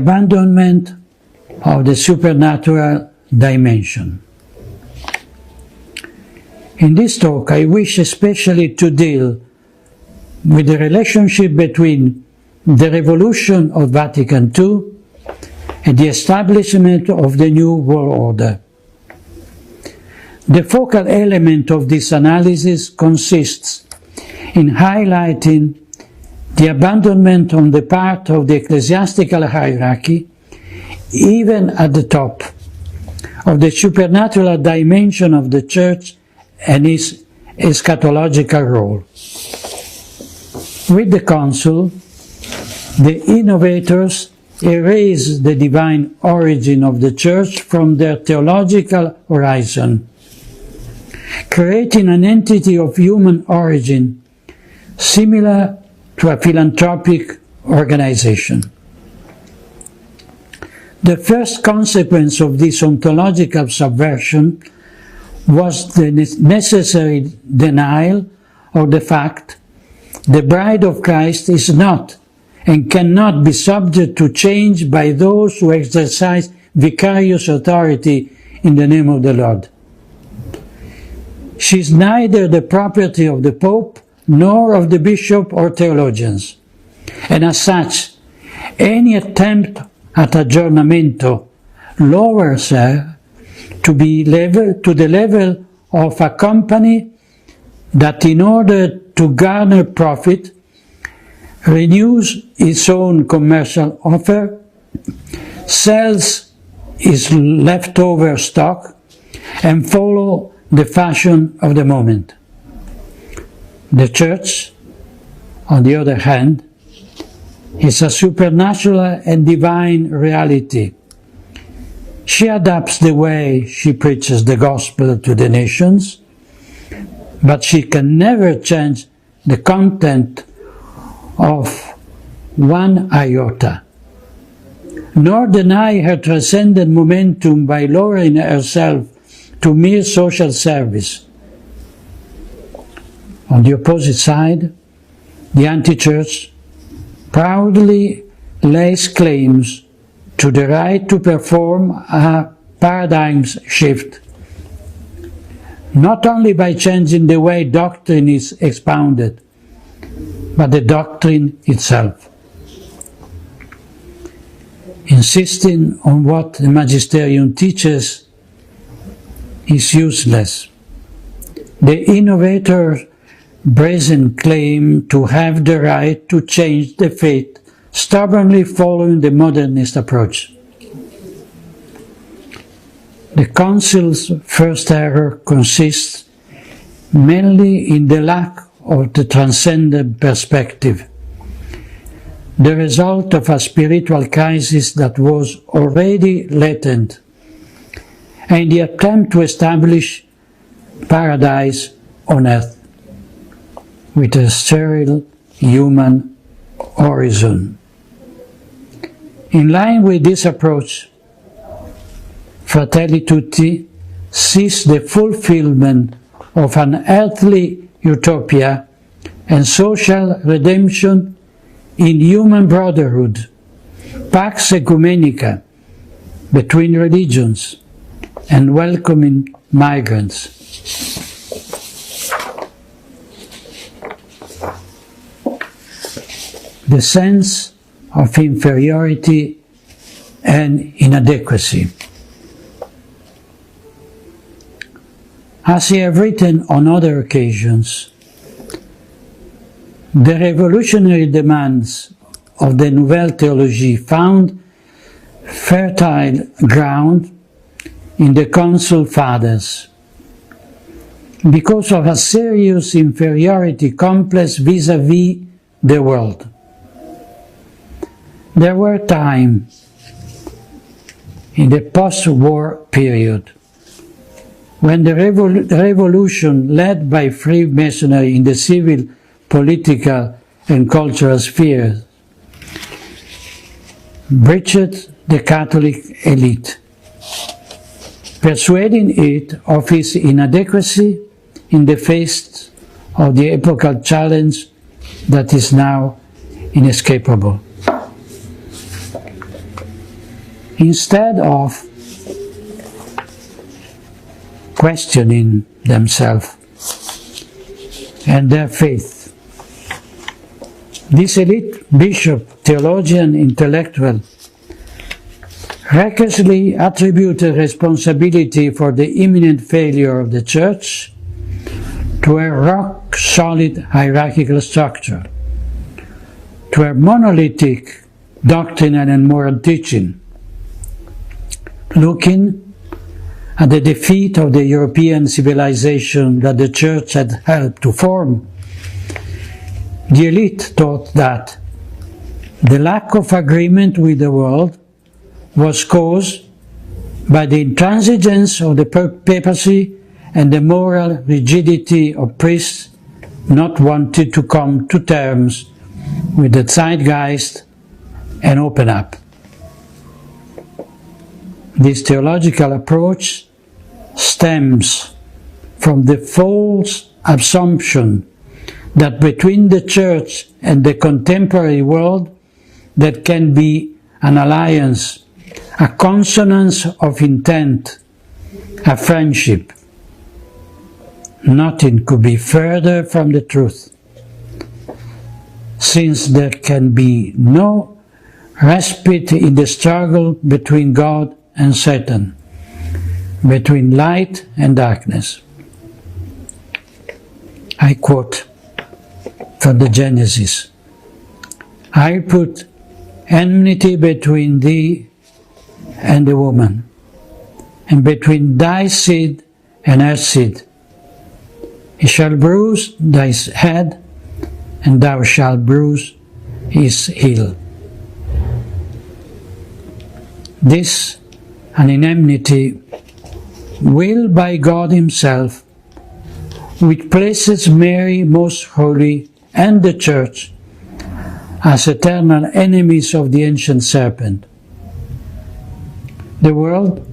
Abandonment of the supernatural dimension. In this talk, I wish especially to deal with the relationship between the revolution of Vatican II and the establishment of the New World Order. The focal element of this analysis consists in highlighting the abandonment on the part of the ecclesiastical hierarchy, even at the top, of the supernatural dimension of the Church and its eschatological role. With the Council, the innovators erased the divine origin of the Church from their theological horizon, creating an entity of human origin similar to a philanthropic organization. The first consequence of this ontological subversion was the necessary denial of the fact the bride of Christ is not and cannot be subject to change by those who exercise vicarious authority in the name of the Lord. She is neither the property of the Pope nor of the bishop or theologians, and as such, any attempt at aggiornamento lowers her to the level of a company that, in order to garner profit, renews its own commercial offer, sells its leftover stock, and follows the fashion of the moment. The Church, on the other hand, is a supernatural and divine reality. She adapts the way she preaches the gospel to the nations, but she can never change the content of one iota, nor deny her transcendent momentum by lowering herself to mere social service. On the opposite side, the anti-church proudly lays claims to the right to perform a paradigm shift, not only by changing the way doctrine is expounded, but the doctrine itself. Insisting on what the magisterium teaches is useless. The innovators brazen claim to have the right to change the faith, stubbornly following the modernist approach. The Council's first error consists mainly in the lack of the transcendent perspective, the result of a spiritual crisis that was already latent, and the attempt to establish paradise on earth with a sterile human horizon. In line with this approach, Fratelli Tutti sees the fulfillment of an earthly utopia and social redemption in human brotherhood, pax ecumenica between religions, and welcoming migrants. The sense of inferiority and inadequacy. As I have written on other occasions, the revolutionary demands of the Nouvelle Théologie found fertile ground in the Council Fathers because of a serious inferiority complex vis-à-vis the world. There were times in the post-war period when the revolution led by Freemasonry in the civil, political and cultural spheres breached the Catholic elite, persuading it of its inadequacy in the face of the epochal challenge that is now inescapable. instead of questioning themselves and their faith. This elite bishop, theologian, intellectual recklessly attributed responsibility for the imminent failure of the Church to a rock-solid hierarchical structure, to a monolithic doctrinal and moral teaching, looking at the defeat of the European civilization that the Church had helped to form. The elite thought that the lack of agreement with the world was caused by the intransigence of the papacy and the moral rigidity of priests not wanting to come to terms with the zeitgeist and open up. This theological approach stems from the false assumption that between the Church and the contemporary world there can be an alliance, a consonance of intent, a friendship. Nothing could be further from the truth, since there can be no respite in the struggle between God and Satan, between light and darkness. I quote from the Genesis, "I put enmity between thee and the woman, and between thy seed and her seed. He shall bruise thy head, and thou shalt bruise his heel." This enmity willed by God Himself, which places Mary most holy and the Church as eternal enemies of the ancient serpent. The world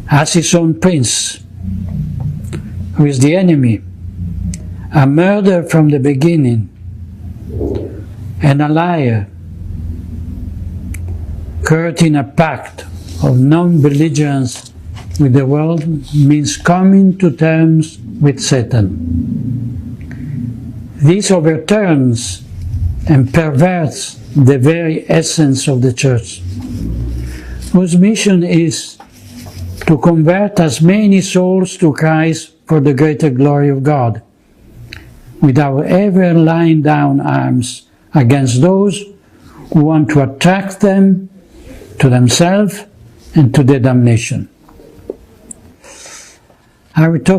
has its own prince, who is the enemy, a murderer from the beginning, and a liar, creating a pact of non-belligerence with the world means coming to terms with Satan. This overturns and perverts the very essence of the Church, whose mission is to convert as many souls to Christ for the greater glory of God, without ever laying down arms against those who want to attract them to themselves and to their damnation. I will talk